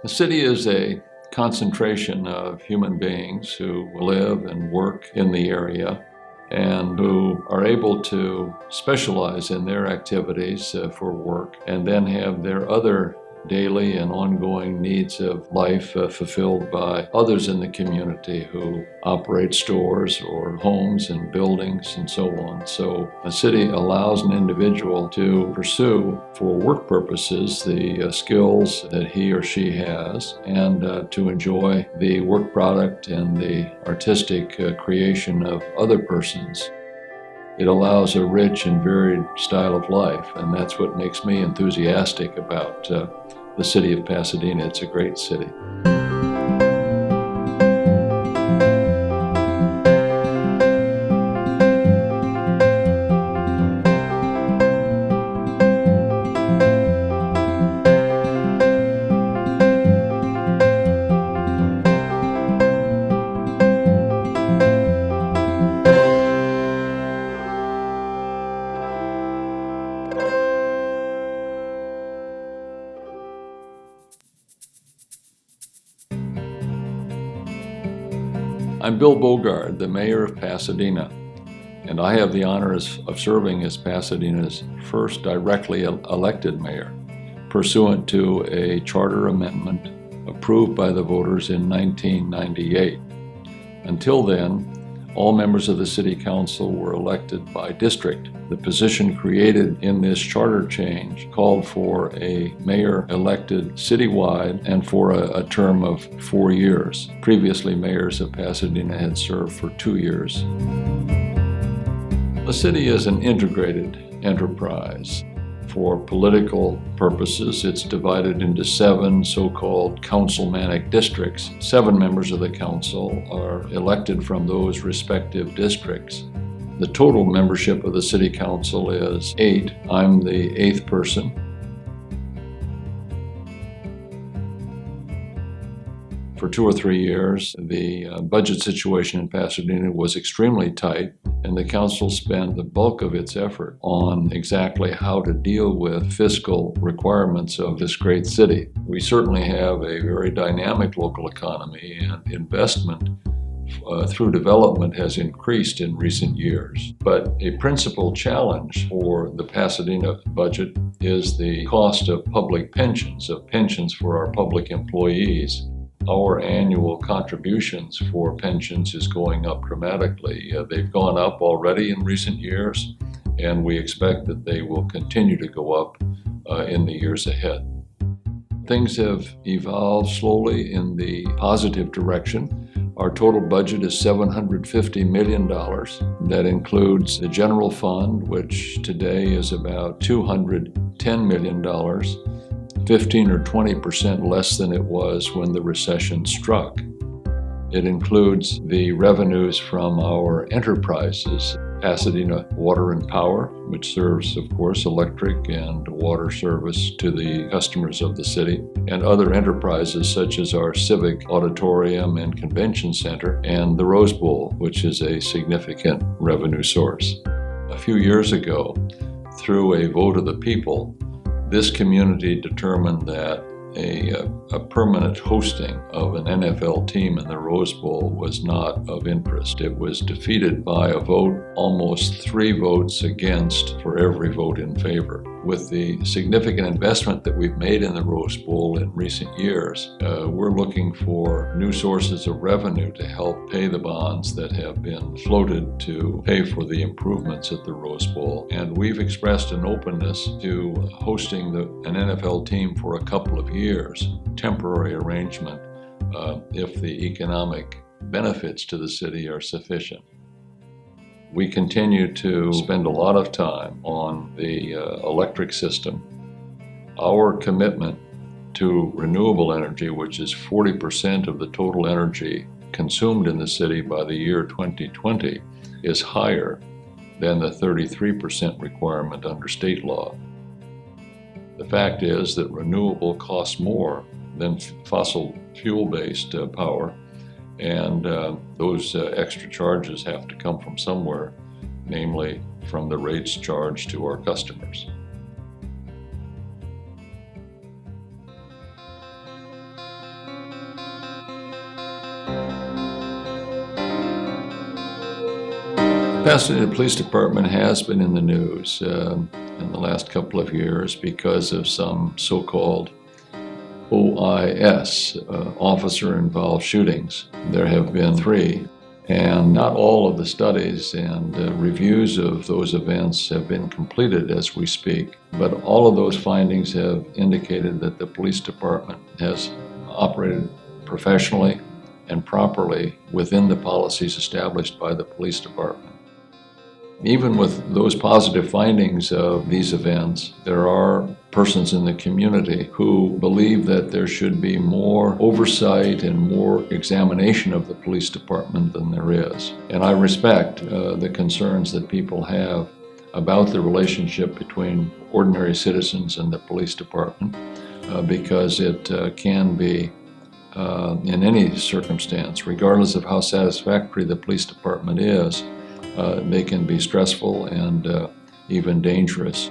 The city is a concentration of human beings who live and work in the area and who are able to specialize in their activities for work and then have their other daily and ongoing needs of life fulfilled by others in the community who operate stores or homes and buildings and so on. So a city allows an individual to pursue for work purposes the skills that he or she has and to enjoy the work product and the artistic creation of other persons. It allows a rich and varied style of life, and that's what makes me enthusiastic about the city of Pasadena. It's a great city. I'm Bill Bogaard, the mayor of Pasadena, and I have the honor of serving as Pasadena's first directly elected mayor, pursuant to a charter amendment approved by the voters in 1998. Until then, all members of the City Council were elected by district. The position created in this charter change called for a mayor elected citywide and for a term of 4 years. Previously, mayors of Pasadena had served for 2 years. The city is an integrated enterprise. For political purposes, it's divided into 7 so-called councilmanic districts. 7 members of the council are elected from those respective districts. The total membership of the city council is 8. I'm the 8th person. For 2 or 3 years, the budget situation in Pasadena was extremely tight, and the council spent the bulk of its effort on exactly how to deal with fiscal requirements of this great city. We certainly have a very dynamic local economy, and investment through development has increased in recent years. But a principal challenge for the Pasadena budget is the cost of public pensions, for our public employees. Our annual contributions for pensions is going up dramatically. They've gone up already in recent years, and we expect that they will continue to go up in the years ahead. Things have evolved slowly in the positive direction. Our total budget is $750 million. That includes the general fund, which today is about $210 million. 15 or 20% less than it was when the recession struck. It includes the revenues from our enterprises, Pasadena Water and Power, which serves, of course, electric and water service to the customers of the city, and other enterprises such as our Civic Auditorium and Convention Center, and the Rose Bowl, which is a significant revenue source. A few years ago, through a vote of the people, this community determined that a permanent hosting of an NFL team in the Rose Bowl was not of interest. It was defeated by a vote, almost 3 votes against for every vote in favor. With the significant investment that we've made in the Rose Bowl in recent years, we're looking for new sources of revenue to help pay the bonds that have been floated to pay for the improvements at the Rose Bowl. And we've expressed an openness to hosting an NFL team for a couple of years, temporary arrangement, if the economic benefits to the city are sufficient. We continue to spend a lot of time on the electric system. Our commitment to renewable energy, which is 40% of the total energy consumed in the city by the year 2020, is higher than the 33% requirement under state law. The fact is that renewable costs more than fossil fuel-based power, and those extra charges have to come from somewhere, namely from the rates charged to our customers. Pasadena Police Department has been in the news in the last couple of years because of some so-called OIS, officer-involved shootings. There have been 3, and not all of the studies and reviews of those events have been completed as we speak, but all of those findings have indicated that the police department has operated professionally and properly within the policies established by the police department. Even with those positive findings of these events, there are persons in the community who believe that there should be more oversight and more examination of the police department than there is. And I respect the concerns that people have about the relationship between ordinary citizens and the police department because it can be, in any circumstance, regardless of how satisfactory the police department is, they can be stressful and even dangerous.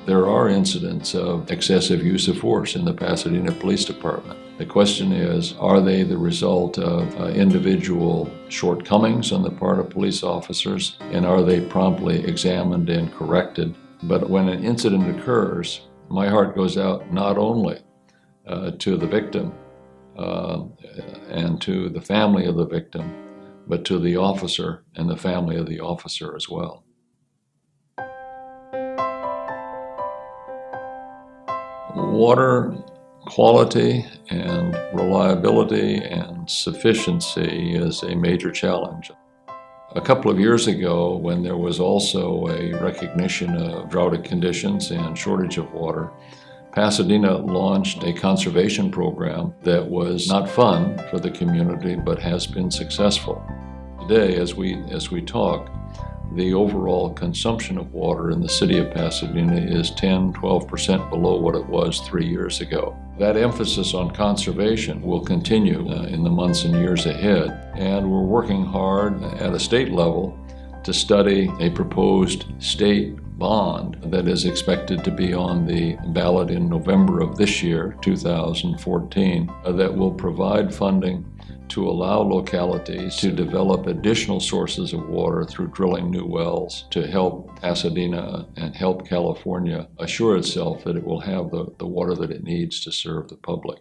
There are incidents of excessive use of force in the Pasadena Police Department. The question is, are they the result of individual shortcomings on the part of police officers, and are they promptly examined and corrected? But when an incident occurs, my heart goes out not only to the victim and to the family of the victim, but to the officer and the family of the officer as well. Water quality and reliability and sufficiency is a major challenge. A couple of years ago, when there was also a recognition of drought conditions and shortage of water, Pasadena launched a conservation program that was not fun for the community, but has been successful. Today, as we talk, the overall consumption of water in the city of Pasadena is 10–12% below what it was 3 years ago. That emphasis on conservation will continue in the months and years ahead, and we're working hard at a state level to study a proposed state bond that is expected to be on the ballot in November of this year, 2014, that will provide funding to allow localities to develop additional sources of water through drilling new wells to help Pasadena and help California assure itself that it will have the water that it needs to serve the public.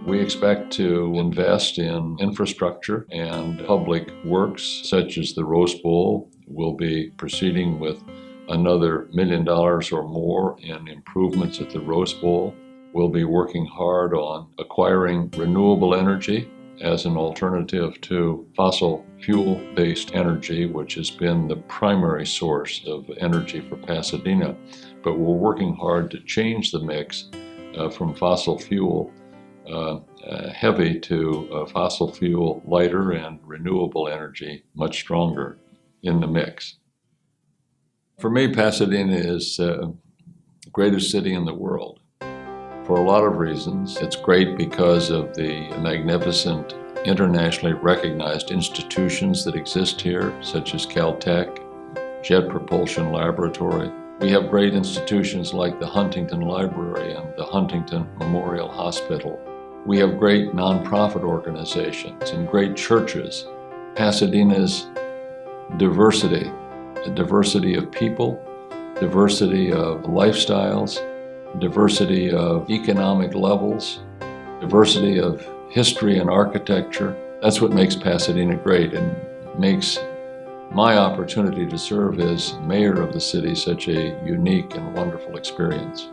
We expect to invest in infrastructure and public works such as the Rose Bowl. We'll be proceeding with another $1 million or more in improvements at the Rose Bowl. We'll be working hard on acquiring renewable energy as an alternative to fossil fuel-based energy, which has been the primary source of energy for Pasadena. But we're working hard to change the mix from fossil fuel heavy to fossil fuel lighter and renewable energy much stronger in the mix. For me, Pasadena is the greatest city in the world. For a lot of reasons. It's great because of the magnificent internationally recognized institutions that exist here, such as Caltech, Jet Propulsion Laboratory. We have great institutions like the Huntington Library and the Huntington Memorial Hospital. We have great nonprofit organizations and great churches. Pasadena's diversity, the diversity of people, diversity of lifestyles, diversity of economic levels, diversity of history and architecture. That's what makes Pasadena great and makes my opportunity to serve as mayor of the city such a unique and wonderful experience.